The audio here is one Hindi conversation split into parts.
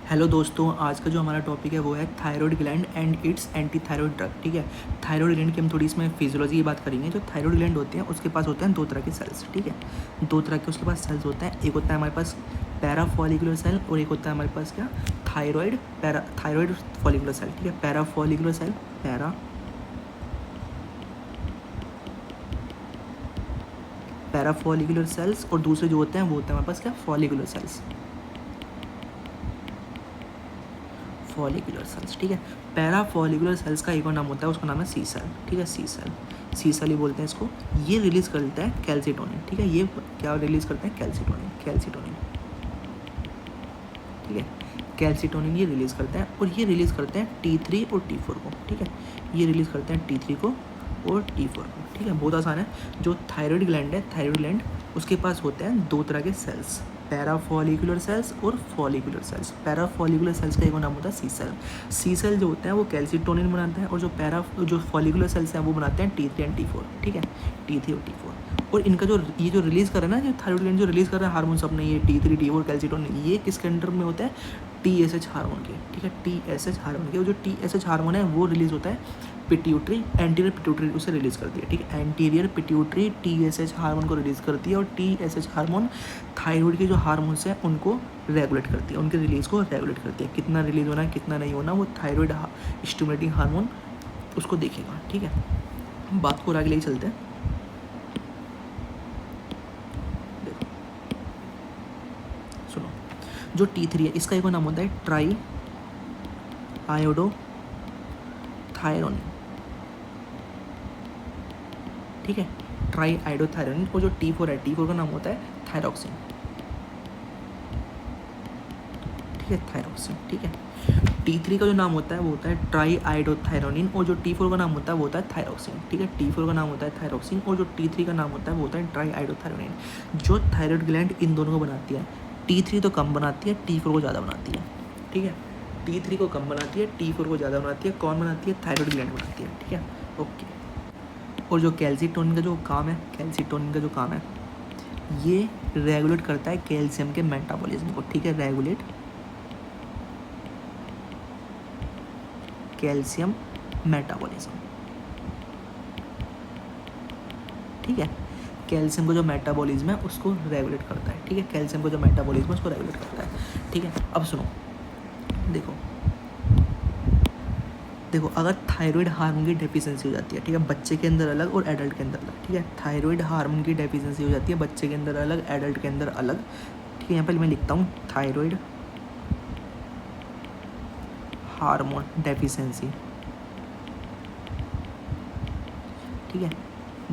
हेलो दोस्तों, आज का जो हमारा टॉपिक है वो है thyroid gland and it's anti thyroid drug. ठीक है, थायराइड ग्लैंड की हम थोड़ी इसमें फिजियोलॉजी की बात करेंगे। जो थायराइड ग्लैंड होते हैं उसके पास होते हैं दो तरह के सेल्स। ठीक है, दो तरह के उसके पास सेल्स होते हैं। एक होता है हमारे पास पैरा फॉलिकुलर सेल और एक होता है हमारे पास क्या, थायराइड फॉलिकुलर सेल। ठीक है, para follicular cell, para follicular cells, और दूसरे जो होते हैं वो होते हैं हमारे पास क्या, फॉलिकुलर सेल्स, फॉलिकुलर सेल्स। ठीक है, पैरा फॉलिकुलर सेल्स का एक और नाम होता है, उसका नाम है सी सेल। ठीक है, सी सेल ही बोलते हैं इसको। ये रिलीज करता है कैल्सिटोनिन। ठीक है, ये क्या रिलीज करता है, कैल्सिटोनिन। ठीक है, कैल्सिटोनिन ये रिलीज करता है, और ये रिलीज करते हैं T3 और T4 को। ठीक है, ये रिलीज करते हैं T3 को और T4 को। ठीक है, बहुत आसान है। जो थायराइड ग्लैंड है, थायराइड ग्लैंड, उसके पास होते हैं दो तरह के सेल्स, पैरा फॉलिकुलर सेल्स और follicular cells. Para follicular cells का एक नाम होता है सी सेल। सी सेल जो होता है वो कैल्सिटोनिन बनाता है, और जो फॉलिकुलर सेल्स हैं वो बनाते हैं T3 एंड T4। ठीक है, T3 और T4। और इनका जो ये जो रिलीज़ कर रहा है ना, जो थायराइड ग्लैंड जो रिलीज़ कर रहा है हार्मोन्स अपने, ये T3 T4 कैल्सिटोनिन, ये किसके अंडर में होता है, TSH हार्मोन के। ठीक है, TSH हार्मोन के। जो TSH हार्मोन है वो रिलीज़ होता है पिट्यूटरी, एंटीरियर पिट्यूटरी उसे रिलीज़ करती है। ठीक है, एंटीरियर पिट्यूटरी TSH हार्मोन को रिलीज़ करती है, और TSH हार्मोन थायराइड के जो हार्मोन्स हैं उनको रेगुलेट करती है, उनके रिलीज़ को रेगुलेट करती है। कितना रिलीज़ होना है कितना नहीं होना, वो थायराइड स्टिमुलेटिंग हार्मोन उसको देखेगा। ठीक है, हम बात को आगे ले चलते हैं। देखो सुनो, जो T3 है इसका एक नाम होता है ट्राई आयोडो थायरोनिन। ठीक है, ट्राई आयोडोथायरोनिन। और जो T4 है, T4 का नाम होता है थायरोक्सिन। ठीक है, थायरोक्सिन। ठीक है, T3 का जो नाम होता है वो होता है ट्राई आयोडोथायरोनिन, और जो T4 का नाम होता है वो होता है थायरोक्सिन। ठीक है, T4 का नाम होता है थायरोक्सिन, और जो T3 का नाम होता है वो होता है ट्राई आयोडोथायरोनिन। जो थायराइड ग्लैंड इन दोनों को बनाती है, T3 तो कम बनाती है, T4 को ज़्यादा बनाती है। ठीक है, T3 को कम बनाती है, T4 को ज़्यादा बनाती है। कौन बनाती है, थायराइड ग्लैंड बनाती है। ठीक है, ओके। और जो कैल्सिटोनिन का जो काम है, कैल्सिटोनिन का जो काम है, ये रेगुलेट करता है कैल्शियम के मेटाबॉलिज्म को। ठीक है, रेगुलेट कैल्शियम मेटाबॉलिज्म। ठीक है, कैल्शियम को जो मेटाबॉलिज्म है उसको रेगुलेट करता है। ठीक है, कैल्शियम को जो मेटाबॉलिज्म है उसको रेगुलेट करता है। ठीक है, अब सुनो, देखो अगर थायराइड हार्मोन की डेफिशिएंसी हो जाती है, ठीक है, बच्चे के अंदर अलग और एडल्ट के अंदर अलग। ठीक है, थायराइड हार्मोन की डेफिशिएंसी हो जाती है बच्चे के अंदर अलग, एडल्ट के अंदर अलग। ठीक है, यहाँ पर मैं लिखता हूँ थायराइड हार्मोन डेफिशिएंसी। ठीक है,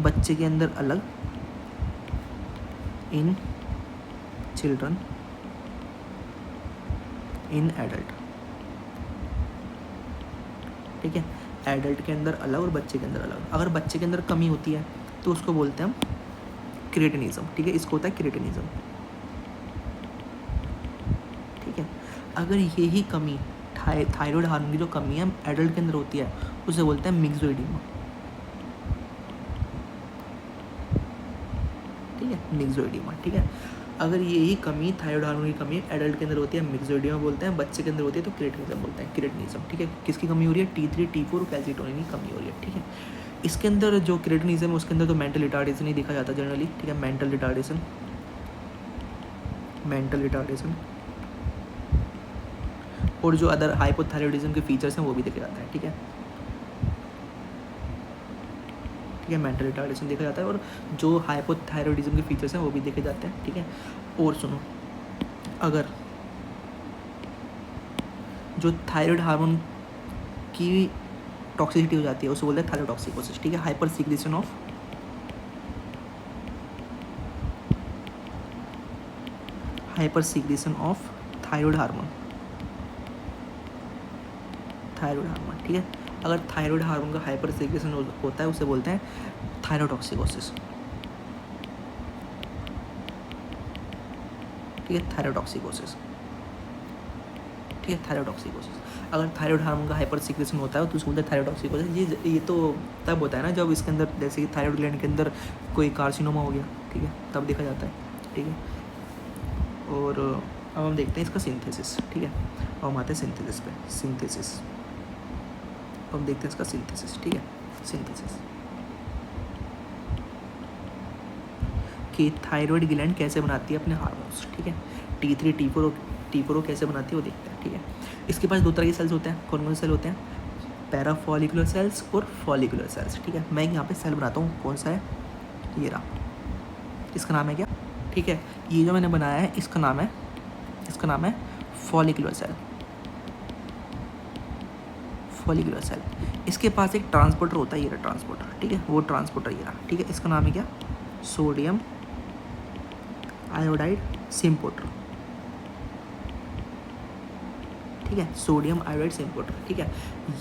बच्चे के अंदर अलग, इन चिल्ड्रन, इन एडल्ट। ठीक है, एडल्ट के अंदर अलग और बच्चे के अंदर अलग। अगर बच्चे के अंदर कमी होती है तो उसको बोलते हैं हम क्रिएटिनिज्म। ठीक है, इसको होता है क्रिएटिनिज्म। ठीक है, अगर यही कमी थायराइड हार्मोन की जो कमी है एडल्ट के अंदर होती है उसे बोलते हैं मिक्सोइडिमा। ठीक है, मिक्सोइडिमा। ठीक है, अगर यही कमी थायराइड हार्मोन की कमी एडल्ट के अंदर होती है मिक्सोइडिमा बोलते हैं, बच्चे के अंदर होती है तो क्रिएटिनिज्म बोलते हैं, क्रिएटिनिज्म। ठीक है, किसकी कमी हो रही है, T3 T4 कैल्सिटोनिन की कमी हो रही है। ठीक है, इसके अंदर जो क्रिएटिनिज्म है उसके अंदर तो मेंटल रिटार्डेशन ही देखा जाता है जनरली। ठीक है, मेंटल रिटार्डेशन, और जो अदर हाइपोथायराइडिज्म के फीचर्स हैं वो भी देखे जाते हैं। ठीक है, ठीक है, मेंटल रिटार्डेशन देखा जाता है, और जो हाइपोथायराइडिज्म के फीचर्स हैं वो भी देखे जाते हैं। ठीक है, और सुनो, अगर जो थायराइड हार्मोन की टॉक्सिसिटी हो जाती है उसे बोलते हैं थायरोटॉक्सिकोसिस। ठीक है, hyper secretion of thyroid hormone. ठीक है, अगर थायराइड हार्मोन का हाइपर सीक्रेशन होता है उसे बोलते हैं थायरोटॉक्सिकोसिस। ठीक है, थायरोटॉक्सिकोसिस। ठीक है, थायरोटॉक्सिकोसिस। अगर थायराइड हार्मोन का हाइपर सीक्रेशन होता है तो उसको बोलते हैं थायरोटॉक्सिकोसिस। ये तो तब होता है ना जब इसके अंदर, जैसे कि थायराइड ग्लैंड के अंदर कोई कार्सिनोमा हो गया। ठीक है, तब देखा जाता है। ठीक है, और अब हम देखते हैं इसका सिंथेसिस, ठीक है। अब हम आते हैं सिंथेसिस पे, सिंथेसिस। अब हम देखते हैं इसका सिंथेसिस, ठीक है। सिंथेसिस कि थायराइड ग्लैंड कैसे बनाती है अपने हार्मोन्स, ठीक है। T3 T4 और T4 कैसे बनाती है वो देखते हैं, ठीक है। इसके पास दो तरह के सेल्स होते हैं। कौन कौन से सेल होते हैं? पैराफॉलिकुलर सेल्स और फॉलिकुलर सेल्स, ठीक है। मैं यहाँ पे सेल बनाता हूँ, कौन सा है? ये रहा। इसका नाम है क्या? ठीक है, ये जो मैंने बनाया है इसका नाम है फॉलिकुलर सेल, फॉलिकुलर सेल। इसके पास एक ट्रांसपोर्टर होता है, ये रहा ट्रांसपोर्टर, ठीक है। वो ट्रांसपोर्टर ये रहा, ठीक है। इसका नाम है क्या? सोडियम आयोडाइड सिम्पोर्टर, ठीक है। सोडियम आयोडाइड सिम्पोर्टर, ठीक है।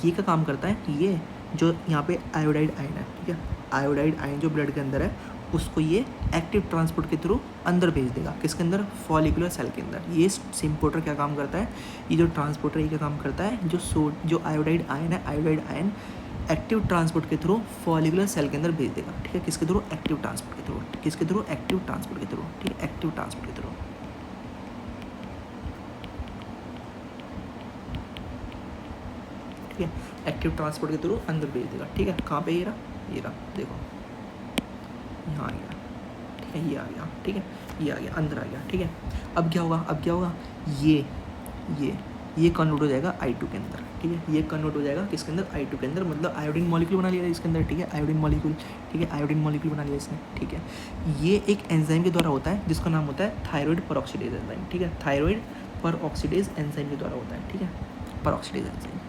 ये का काम करता है, ये जो यहाँ पे आयोडाइड आयन है, ठीक है। आयोडाइड आयन जो ब्लड के अंदर है उसको ये एक्टिव ट्रांसपोर्ट के थ्रू अंदर भेज देगा। किसके अंदर? फॉलिकुलर सेल के अंदर। ये सिम्पोर्टर क्या काम करता है? ये जो ट्रांसपोर्टर ये क्या काम करता है? जो आयोडाइड आयन है, आयोडाइड आयन एक्टिव ट्रांसपोर्ट के थ्रू फॉलिकुलर सेल के अंदर भेज देगा, ठीक है। किसके थ्रू? एक्टिव ट्रांसपोर्ट के थ्रू। किसके थ्रू? एक्टिव ट्रांसपोर्ट के थ्रू, ठीक है। एक्टिव ट्रांसपोर्ट के थ्रू, ठीक है। एक्टिव ट्रांसपोर्ट के थ्रू अंदर भेज देगा, ठीक है। कहाँ पे? ये रहा, देखो यहाँ आ गया, ठीक है। ये आ गया, ठीक है। ये आ गया, अंदर आ गया, ठीक है। अब क्या होगा? ये कन्वर्ट हो जाएगा I2 के अंदर, ठीक है। ये कन्वर्ट हो जाएगा किसके अंदर? I2 के अंदर, मतलब आयोडीन मॉलिक्यूल बना लिया इसके अंदर, ठीक है। आयोडीन मॉलिक्यूल, ठीक है। आयोडीन मॉलिक्यूल बना लिया इसने, ठीक है। ये एक एंजाइम के द्वारा होता है जिसका नाम होता है थायराइड परऑक्सीडेज एंजाइम, ठीक है। थायराइड परऑक्सीडेज एंजाइम के द्वारा होता है, ठीक है। परऑक्सीडेज एंजाइम,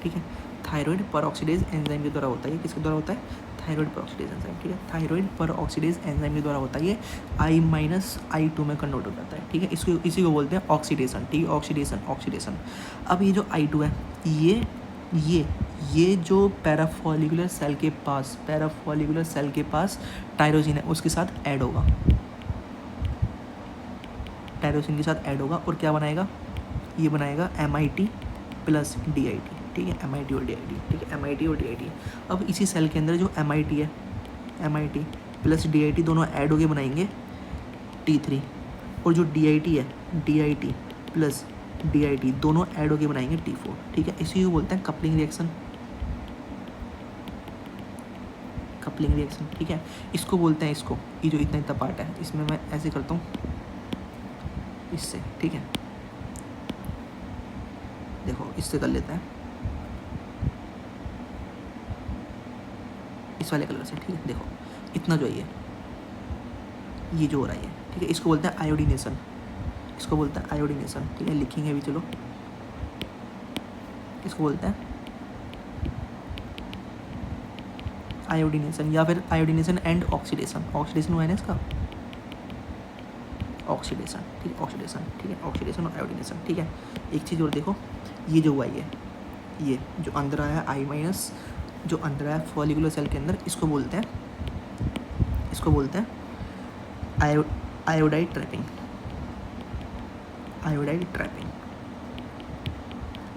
ठीक है। थायराइड परऑक्सीडेज एंजाइम के द्वारा होता है। ये किसके द्वारा होता है? थायराइड परऑक्सीडेज एंजाइम, ठीक है। थायराइड परऑक्सीडेज एंजाइम के द्वारा होता है। ये I-I2 में कन्वर्ट हो जाता है, ठीक है। इसी को बोलते हैं ऑक्सीडेशन, ठीक है। ऑक्सीडेशन। अब ये जो I2 है, ये जो पैराफॉलिकुलर सेल के पास टायरोसिन है उसके साथ ऐड होगा, टायरोसिन के साथ ऐड होगा और क्या बनाएगा? ये बनाएगा MIT प्लस DIT, ठीक है। MIT और DIT, ठीक है। MIT और DIT। अब इसी सेल के अंदर जो MIT है, MIT प्लस DIT दोनों ऐड होके बनाएंगे T3, और जो DIT है, DIT प्लस DIT दोनों ऐड होके बनाएंगे T4, ठीक है। इसी को बोलते हैं कपलिंग रिएक्शन, ठीक है। इसको बोलते हैं, इसको ये जो इतना पार्ट है इसमें मैं ऐसे करता हूँ इससे, ठीक है। देखो इससे कर लेते हैं, इस वाले कलर से, ठीक है। देखो इतना जो है ये जो हो रहा है, ठीक है। इसको बोलते हैं आयोडीनेशन, ठीक है। लिखेंगे भी, चलो। इसको बोलते हैं आयोडीनेशन या फिर आयोडीनेशन एंड ऑक्सीडेशन हुआ है ना इसका, ऑक्सीडेशन, ठीक है। ऑक्सीडेशन और आयोडीनेशन, ठीक है। एक चीज़ और देखो, ये जो हुआ ये जो अंदर आया I- जो अंदर आया फॉलिकुलर सेल के अंदर, इसको बोलते हैं आयोडाइड ट्रैपिंग,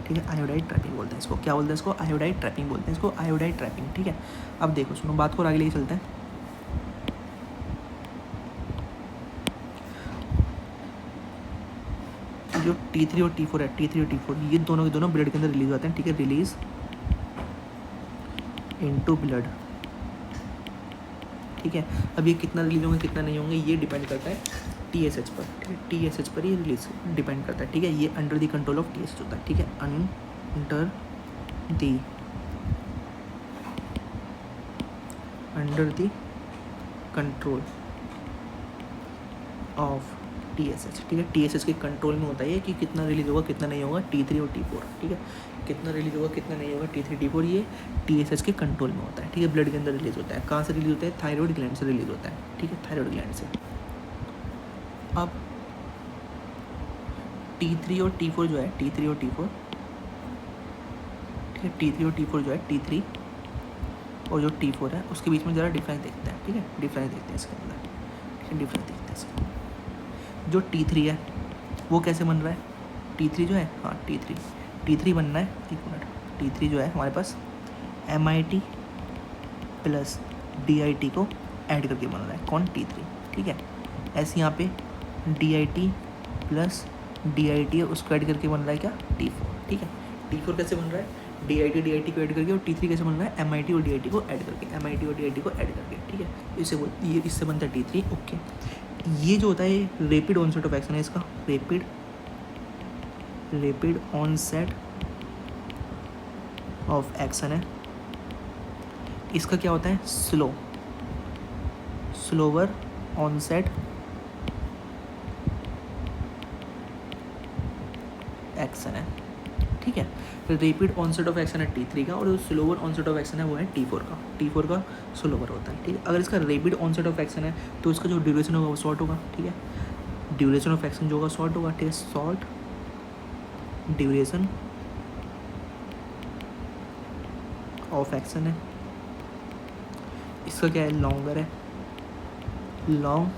ठीक है। आयोडाइड ट्रैपिंग बोलते हैं इसको। क्या बोलते हैं इसको? आयोडाइड ट्रैपिंग बोलते हैं इसको, आयोडाइड ट्रैपिंग, ठीक है। अब देखो सुनो, बात को आगे लेके चलते हैं। जो T3 और T4 है, ये दोनों के दोनों ब्लड के अंदर रिलीज होते हैं, ठीक है। रिलीज इनटू ब्लड, ठीक है। अब ये कितना रिलीज होंगे कितना नहीं होंगे ये डिपेंड करता है TSH पर, ठीक है। TSH पर ये रिलीज डिपेंड करता है, ठीक है। ये under the control of TSH होता है, ठीक है। Under the control of TSH, ठीक है। TSH के कंट्रोल में होता है कि कितना रिलीज होगा कितना नहीं होगा T3 और T4, ठीक है। कितना रिलीज होगा कितना नहीं होगा T3 T4, ये TSH के कंट्रोल में होता है, ठीक है। ब्लड के अंदर रिलीज होता है। कहाँ से रिलीज होता है? थायराइड ग्लैंड से रिलीज होता है, ठीक है। थायराइड ग्लैंड से। अब T3 और T4 जो है, ठीक है। T3 और T4 जो है, T3 और जो T4 है उसके बीच में ज़रा डिफरेंस देखते हैं, ठीक है। डिफरेंस देखते हैं इसके अंदर, ठीक है। डिफरेंस देखते हैं इसके अंदर। जो T3 है वो कैसे बन रहा है? T3 जो है, हाँ T3 बनना है, एक मिनट। T3 जो है हमारे पास MIT प्लस DIT को ऐड करके बन रहा है, कौन, T3, ठीक है। ऐसे यहाँ पे DIT प्लस DIT है, उसको ऐड करके बन रहा है क्या, T4, ठीक है। T4 कैसे बन रहा है, DIT को ऐड करके, और T3 कैसे बन रहा है, MIT और DIT को ऐड करके, MIT और DIT को ऐड करके, ठीक है। ये इससे बनता है T3, ओके। ये जो होता है रैपिड ऑनसेट ऑफ एक्शन है इसका, रैपिड ऑनसेट ऑफ एक्शन है। इसका क्या होता है, स्लोवर ऑनसेट एक्शन है, ठीक है। रैपिड ऑनसेट ऑफ एक्शन है T3 का, और जो स्लोवर ऑनसेट ऑफ एक्शन है वो है T4 का। T4 का स्लोवर होता है, ठीक है। अगर इसका रैपिड ऑनसेट ऑफ एक्शन है तो इसका जो ड्यूरेशन होगा वो शॉर्ट होगा, ठीक है। ड्यूरेशन ऑफ एक्शन जो होगा शॉर्ट होगा, ठीक है। शॉर्ट ड्यूरेशन ऑफ एक्शन है। इसका क्या है, लॉन्गर है, लॉन्ग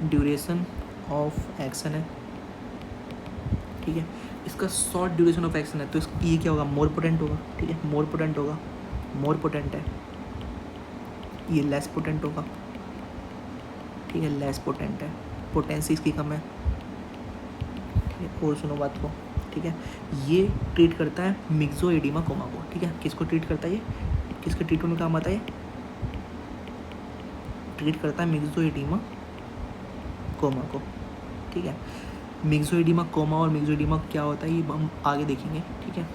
ड्यूरेशन ऑफ एक्शन है, ठीक है। इसका शॉर्ट ड्यूरेशन ऑफ एक्शन है तो ये क्या होगा, मोर पोटेंट होगा, ठीक है। मोर पोटेंट होगा, मोर पोटेंट है। ये लेस पोटेंट होगा, ठीक है, लेस पोटेंट है, पोटेंसी इसकी कम है, ठीक है। और सुनो बात को, ठीक है। ये ट्रीट करता है मिक्सोएडिमा कोमा को, ठीक है। किसको ट्रीट करता है, ये किसके ट्रीटमेंट में काम आता है, ट्रीट करता है मिक्सोएडिमा कोमा को, ठीक है। मिक्सोएडिमा कोमा और मिक्सोएडिमा क्या होता है ये हम आगे देखेंगे, ठीक है।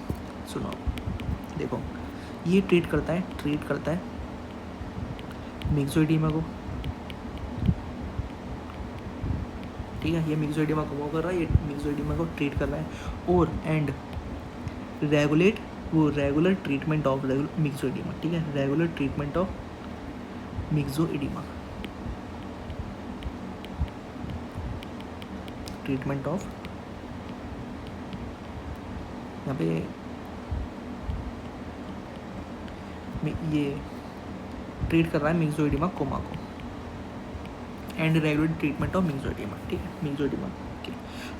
सुनो, देखो, ये ट्रीट करता है मिक्सोएडिमा को, ठीक है। ये मिक्सोएडिमा कोमा कर रहा है, ये मिक्सोएडिमा को ट्रीट कर रहा है, और and regular treatment of myxoedema, ठीक है। Regular treatment of myxoedema, treatment of, यहाँ पे ये ट्रीट कर रहा है मिक्सोएडिमा कोमा को, and regular treatment of myxoedema, ठीक है, मिक्सोएडिमा, ओके।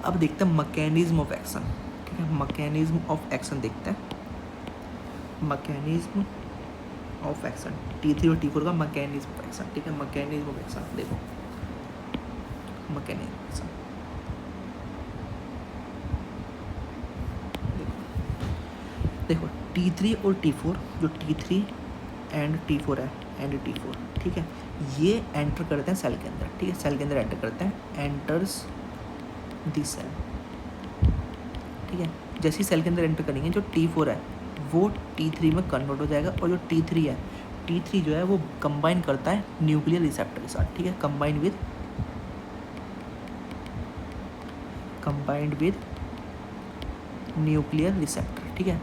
अब देखते हैं मैकेनिज्म ऑफ एक्शन, ठीक है। मैकेनिज्म ऑफ एक्शन देखते हैं, मैकेनिज्म ऑफ एक्शन T3 और T4 का मैकेनिज्म ऑफ एक्शन, ठीक है। मैकेनिज्म ऑफ एक्शन देखो, मैकेनिज्म एक्शन देखो, T3 और T4, जो T3 एंड T4 है, एंड T4, ठीक है, ये एंटर करते हैं सेल के अंदर, ठीक है। सेल के अंदर एंटर करते हैं, एंटर्स द सेल, ठीक है। जैसे ही सेल के अंदर एंटर करेंगे, जो T4 है वो T3 में कन्वर्ट हो जाएगा, और जो T3 है, T3 जो है वो कंबाइन करता है न्यूक्लियर रिसेप्टर के साथ, ठीक है। कंबाइंड विद न्यूक्लियर रिसेप्टर, ठीक है।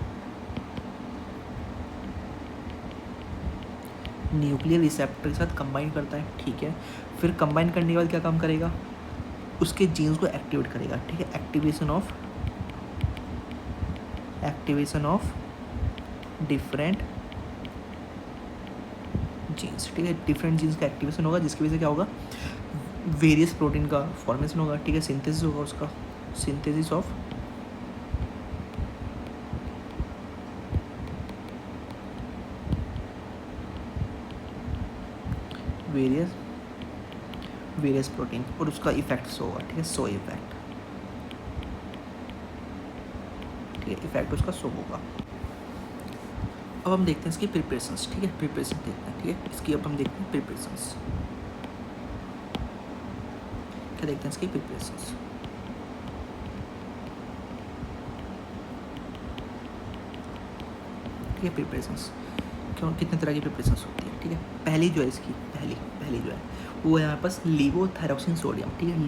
न्यूक्लियर रिसेप्टर के साथ कंबाइन करता है, ठीक है। फिर कंबाइन करने के बाद क्या काम करेगा, उसके जीन्स को एक्टिवेट करेगा, ठीक है। एक्टिवेशन ऑफ डिफरेंट जीन्स, ठीक है। डिफरेंट जीन्स का एक्टिवेशन होगा, जिसकी वजह से क्या होगा, वेरियस प्रोटीन का फॉर्मेशन होगा, ठीक है। सिंथेसिस होगा उसका, सिंथेसिस ऑफ वेरियस प्रोटीन, और उसका इफेक्ट होगा, ठीक है, सो इफेक्ट, ठीक है। इफेक्ट उसका सो होगा। अब हम देखते हैं इसकी प्रिपरेशंस, ठीक है। प्रिपरेशन देखते हैं, ठीक है। इसकी अब हम देखते हैं प्रिपरेशंस, क्या देखते हैं इसकी प्रिपरेशंस, ठीक है। प्रिपरेशंस क्यों, कितने तरह की प्रिपरेशंस होती है, ठीक है। पहली जो है इसकी, पहली जो है वो है हमारे पास लीवोथायरॉक्सिन सोडियम, ठीक है।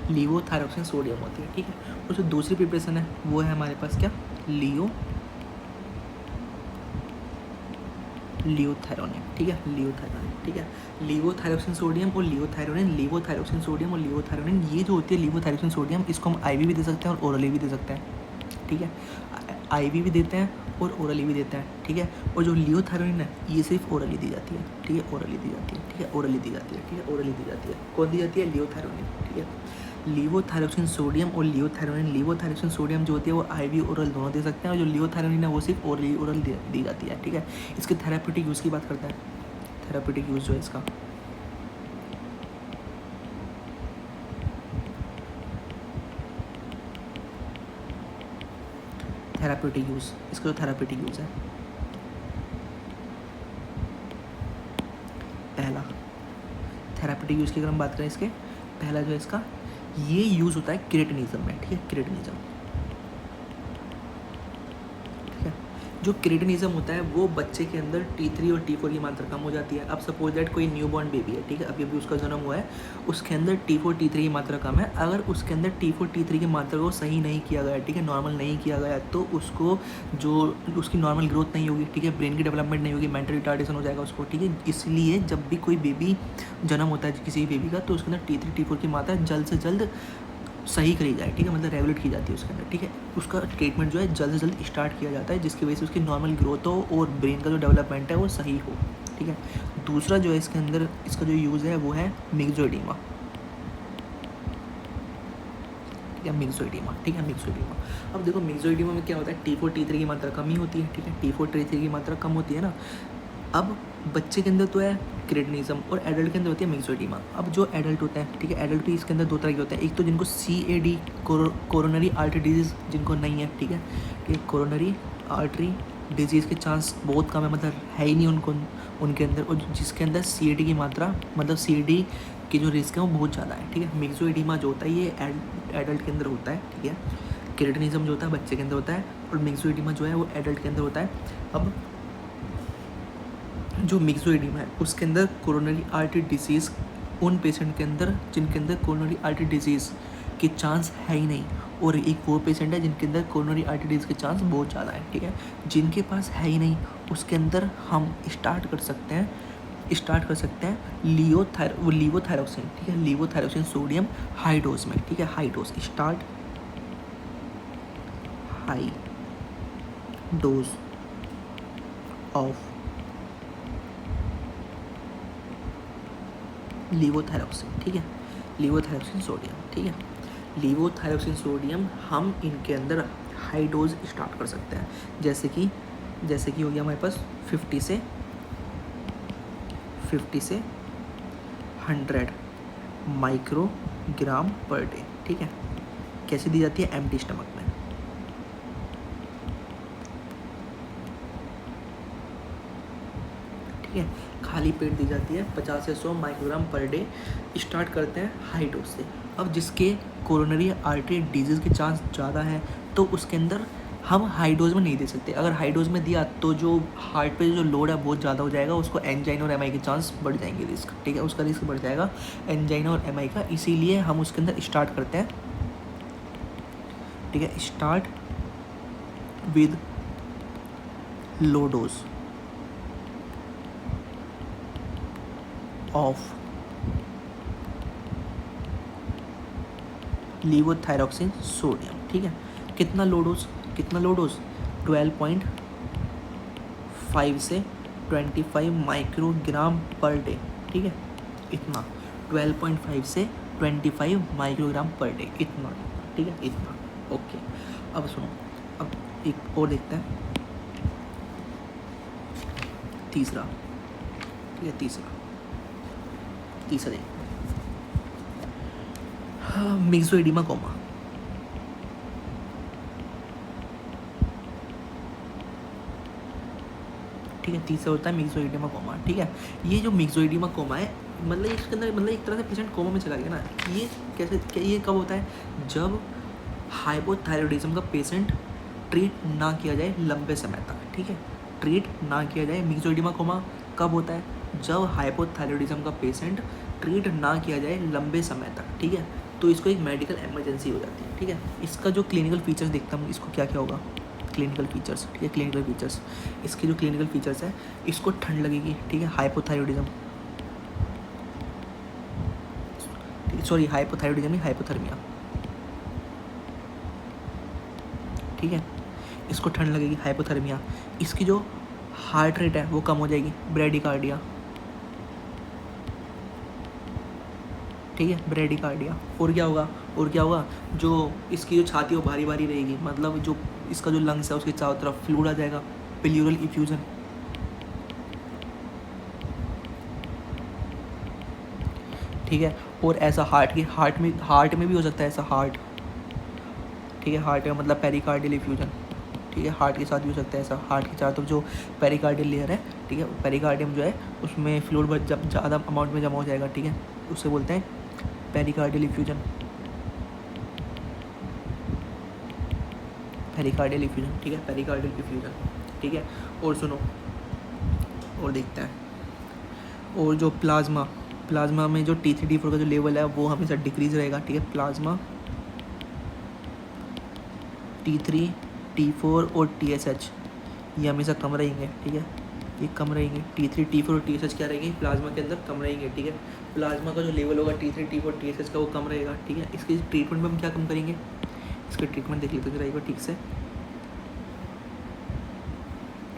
लीवोथायरॉक्सिन सोडियम होती है, ठीक है। और जो दूसरी प्रिपरेशन है वो है हमारे पास क्या, लियोथायरोनिन, ठीक है। लियोथायरोनिन, ठीक है। लीवोथायरॉक्सिन सोडियम और लियोथायरोनिन, लीवोथायरॉक्सिन सोडियम और लियोथायरोनिन, ये जो होती है लीवोथायरॉक्सिन सोडियम, इसको हम IV भी दे सकते हैं और ओरली भी दे सकते हैं, ठीक है। IV भी देते हैं और ओरली भी देते हैं, ठीक है। और जो लियोथायरोनिन है ये सिर्फ ओरली दी जाती है, ठीक है। ओरली दी जाती है, ठीक है। ओरली दी जाती है, ठीक है। ओरली दी जाती है, कौन दी जाती है, लियोथायरोनिन, ठीक है। लीवोथायरोक्सिन सोडियम और लियोथायरोनिन। लीवोथायरोक्सिन सोडियम जो होती है वो आईवी ओरल दोनों दे सकते हैं, और जो लियोथायरोनिन है वो सिर्फ ओरल दी जाती है, ठीक है। इसके थेराप्यूटिक यूज़ की बात करते हैं। थेराप्यूटिक यूज़ जो है इसका, थेराप्यूटिक यूज़, इसका जो थेराप्यूटिक यूज़ है, पहला थेराप्यूटिक यूज़ की अगर हम बात करें इसके, पहला जो है इसका, ये यूज़ होता है क्रेटिनिज्म में, ठीक है, क्रेटिनिज्म, ठीक है। जो क्रेटिनिज्म होता है वो बच्चे के अंदर T3 और T4 की मात्रा कम हो जाती है। अब सपोज दैट कोई न्यूबॉर्न बेबी है, ठीक है, अभी अभी उसका जन्म हुआ है, उसके अंदर T4 T3 की मात्रा कम है। अगर उसके अंदर T4 T3 की मात्रा को सही नहीं किया गया, ठीक है, नॉर्मल नहीं किया गया, तो उसको जो उसकी नॉर्मल ग्रोथ नहीं होगी, ठीक है, ब्रेन की डेवलपमेंट नहीं होगी, मेंटल रिटार्डेशन हो जाएगा उसको, ठीक है। इसलिए जब भी कोई बेबी जन्म होता है किसी बेबी का, तो उसके अंदर T3 T4 की मात्रा जल्द से जल्द सही करी जाए, ठीक है, मतलब रेगुलेट की जाती है उसके अंदर, ठीक है। उसका ट्रीटमेंट जो है जल्द से जल्द स्टार्ट किया जाता है, जिसकी वजह से उसकी नॉर्मल ग्रोथ हो और ब्रेन का जो डेवलपमेंट है वो सही हो, ठीक है। दूसरा जो है इसके अंदर इसका जो यूज़ है वो है मिक्सोइडिमा, ठीक है, मिक्सोइडिमा, ठीक है, मिक्सोइडिमा। अब देखो मिक्सोइडिमा में क्या होता है, T4 T3 की मात्रा कम ही होती है, ठीक है, T4 T3 की मात्रा कम होती है ना। अब बच्चे के अंदर तो है क्रेटिनिज्म और एडल्ट के अंदर होती है मिक्सोइडिमा। अब जो एडल्ट होता है, ठीक है, एडल्ट भी इसके अंदर दो तरह के होते हैं। एक तो जिनको CAD कोरोनरी आर्टरी डिजीज़ जिनको नहीं है, ठीक है, कि कोरोनरी आर्टरी डिजीज़ के चांस बहुत कम है, मतलब है ही नहीं उनके अंदर, और जिसके अंदर CAD की मात्रा, मतलब CAD की जो रिस्क है वो बहुत ज़्यादा है, ठीक है। मिक्सोइडिमा जो होता है ये एडल्ट के अंदर होता है, ठीक है। क्रेटिनिज्म जो होता है बच्चे के अंदर होता है, और मिक्सोइडिमा जो है वो एडल्ट के अंदर होता है। अब जो मिक्सोइडिमा है उसके अंदर कोरोनरी आर्टरी डिजीज़ उन पेशेंट के अंदर जिनके अंदर कोरोनरी आर्टरी डिजीज़ के चांस है ही नहीं, और एक वो पेशेंट है जिनके अंदर कोरोनरी आर्टरी डिजीज़ के चांस बहुत ज़्यादा है, ठीक है। जिनके पास है ही नहीं उसके अंदर हम स्टार्ट कर सकते हैं लीवोथायरोक्सिन, ठीक है, लीवोथायरोक्सिन सोडियम हाई डोज में, ठीक है, high dose, start high dose of levothyroxine, ठीक है, लीवोथायरोक्सिन सोडियम, ठीक है। लीवोथायरोक्सिन सोडियम हम इनके अंदर हाई डोज स्टार्ट कर सकते हैं, जैसे कि हो गया हमारे पास 50 से 100 माइक्रोग्राम पर डे, ठीक है। कैसे दी जाती है, एम्प्टी स्टमक में, ठीक है, खाली पेट दी जाती है 50 से 100 माइक्रोग्राम पर डे। स्टार्ट करते हैं हाई डोज से। अब जिसके कोरोनरी आर्टरी डिजीज़ के चांस ज़्यादा है तो उसके अंदर हम हाई डोज में नहीं दे सकते। अगर हाई डोज में दिया तो जो हार्ट पे जो लोड है बहुत ज़्यादा हो जाएगा, उसको एंजाइन और MI के चांस बढ़ जाएंगे, रिस्क, ठीक है, उसका रिस्क बढ़ जाएगा एंजाइन और MI का। इसीलिए हम उसके अंदर स्टार्ट करते हैं, ठीक है, start with low dose of levothyroxine sodium, ठीक है। कितना लो डोज 12.5 से 25 माइक्रोग्राम पर डे, ठीक है, इतना 12.5 से 25 माइक्रोग्राम पर डे, इतना, ठीक है, इतना, ओके। अब सुनो, अब एक और देखते हैं, तीसरा, ठीक है, तीसरा मिक्सोइडिमा कोमा, ठीक है, तीसरा होता है मिक्सोइडिमा कोमा, ठीक है। ये जो मिक्सोइडिमा कोमा है, मतलब इसके अंदर मतलब एक तरह से पेशेंट कोमा में चला गया ना। ये कैसे, ये कब होता है, जब हाइपोथायरॉयडिज्म का पेशेंट ट्रीट ना किया जाए लंबे समय तक, ठीक है, ट्रीट ना किया जाए। मिक्सोइडिमा कोमा कब होता है, जब हाइपोथायरॉयडिज्म का पेशेंट ट्रीट ना किया जाए लंबे समय तक, ठीक है, तो इसको एक मेडिकल इमरजेंसी हो जाती है, ठीक है। इसका जो क्लिनिकल फीचर्स देखता हूँ, इसको क्या क्या होगा, क्लिनिकल फीचर्स, ठीक है, क्लिनिकल फीचर्स, इसके जो क्लिनिकल फीचर्स है, इसको ठंड लगेगी, ठीक है, हाइपोथायरॉयडिज्म, सॉरी हाइपोथायरॉयडिज्म नहीं, हाइपोथर्मिया, ठीक है, इसको ठंड लगेगी, हाइपोथर्मिया। इसकी जो हार्ट रेट है वो कम हो जाएगी, ब्रेडिकार्डिया, ठीक है, ब्रेडिकार्डिया। और क्या होगा, और क्या होगा, जो इसकी जो छाती है वो भारी भारी रहेगी, मतलब जो इसका जो लंग्स है उसके चारों तरफ फ्लूइड आ जाएगा, प्लूरल इफ्यूजन। ठीक है। और ऐसा हार्ट में भी हो सकता है ऐसा, हार्ट, ठीक है, हार्ट में मतलब पेरिकार्डियल इफ्यूजन, ठीक है, हार्ट के साथ भी हो सकता है ऐसा। हार्ट के चारों तरफ जो पेरिकार्डियल लेयर है, ठीक है, पेरिकार्डियम जो है उसमें फ्लूइड जब ज़्यादा अमाउंट में जमा हो जाएगा, ठीक है, उससे बोलते हैं पेरिकार्डियल इफ्यूजन, पेरिकार्डियल इफ्यूजन, ठीक है, पेरिकार्डियल इफ्यूजन, ठीक है। और सुनो, और देखते हैं, और जो प्लाज्मा में जो T3 T4 का जो लेवल है वो हमेशा डिक्रीज रहेगा, ठीक है, प्लाज्मा T3 T4 और TSH ये हमेशा कम रहेंगे, ठीक है, ये कम रहेंगे। T3 T4 और TSH क्या रहेंगे, प्लाज्मा के अंदर कम रहेंगे, ठीक है। प्लाज्मा का जो लेवल होगा T3 T4 TSH का वो कम रहेगा, ठीक है। इसकी ट्रीटमेंट में हम क्या कम करेंगे, इसका ट्रीटमेंट देख लेते रहेगा ठीक से।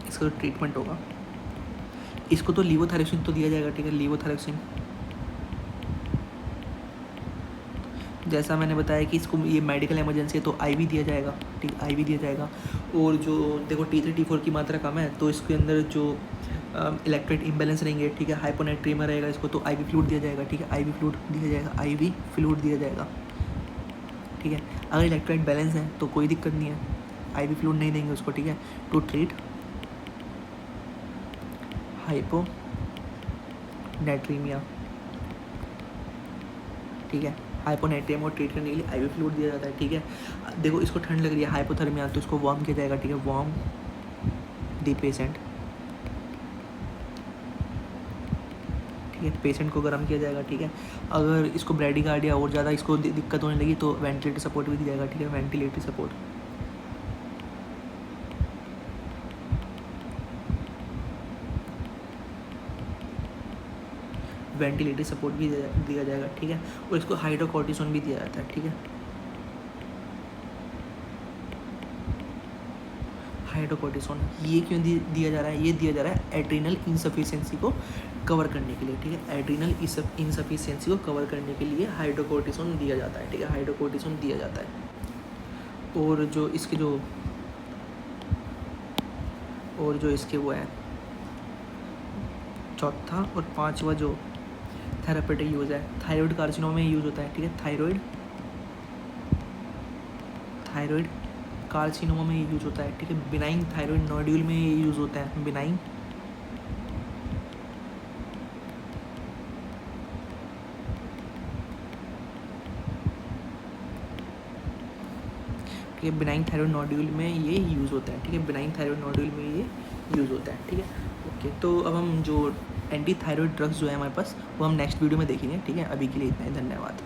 इसका जो ट्रीटमेंट होगा, इसको तो लीवोथायरोक्सिन तो दिया जाएगा, ठीक है, लीवोथायरोक्सिन, जैसा मैंने बताया कि इसको ये मेडिकल इमरजेंसी है तो आईवी दिया जाएगा, ठीक, आईवी दिया जाएगा। और जो देखो T3 T4 की मात्रा कम है तो इसके अंदर जो इलेक्ट्रोलाइट इम्बैलेंस रहेंगे, ठीक है, हाइपोनेट्रीमा रहेगा, इसको तो आईवी फ्लूइड दिया जाएगा, ठीक है, आईवी फ्लूइड दिया जाएगा, आईवी फ्लूइड दिया जाएगा, ठीक है। अगर इलेक्ट्रोलाइट बैलेंस है तो कोई दिक्कत नहीं है, आईवी फ्लूइड नहीं देंगे उसको, ठीक है, टू ट्रीट हाइपोनेट्रीमिया, ठीक है, हाइपोनेट्रियम और ट्रीट करने के लिए आईवी फ्लूइड दिया जाता है, ठीक है। देखो इसको ठंड लग रही है, हाइपोथर्मिया, तो इसको वार्म किया जाएगा, ठीक है, वार्म द पेशेंट, ठीक है, पेशेंट को गर्म किया जाएगा, ठीक है। अगर इसको ब्रैडीकार्डिया और ज़्यादा इसको दिक्कत होने लगी तो वेंटिलेटर सपोर्ट भी दिया जाएगा, ठीक है, वेंटिलेटर सपोर्ट, वेंटिलेटरी सपोर्ट भी दिया जाएगा, ठीक है। और इसको हाइड्रोकोर्टिसोन भी दिया जाता है, ठीक है, हाइड्रोकोर्टिसोन। ये क्यों दिया जा रहा है, ये दिया जा रहा है एड्रीनल इनसफिशिएंसी को कवर करने के लिए, ठीक है, एड्रीनल इनसफिशिएंसी को कवर करने के लिए हाइड्रोकोर्टिसोन दिया जाता है, ठीक है, हाइड्रोकोर्टिसोन दिया जाता है। और जो इसके वो है चौथा और पांचवा जो थेरापेटिक यूज़ है, थायराइड कार्सिनोमा में यूज़ होता है, ठीक है, थायराइड कार्सिनोमा में यूज़ होता है, ठीक है, बिनाइन थायराइड नोड्यूल में ये यूज़ होता है, बिनाइन, ठीक है, बिनाइन थायराइड नोड्यूल में ये यूज़ होता है, ठीक है, बिनाइन थायराइड नोड्यूल में ये यूज़ होता है, ठीक है। ओके, तो अब हम जो एंटी थायराइड ड्रग्स जो है हमारे पास वो हम नेक्स्ट वीडियो में देखेंगे, ठीक है। अभी के लिए इतना ही, धन्यवाद।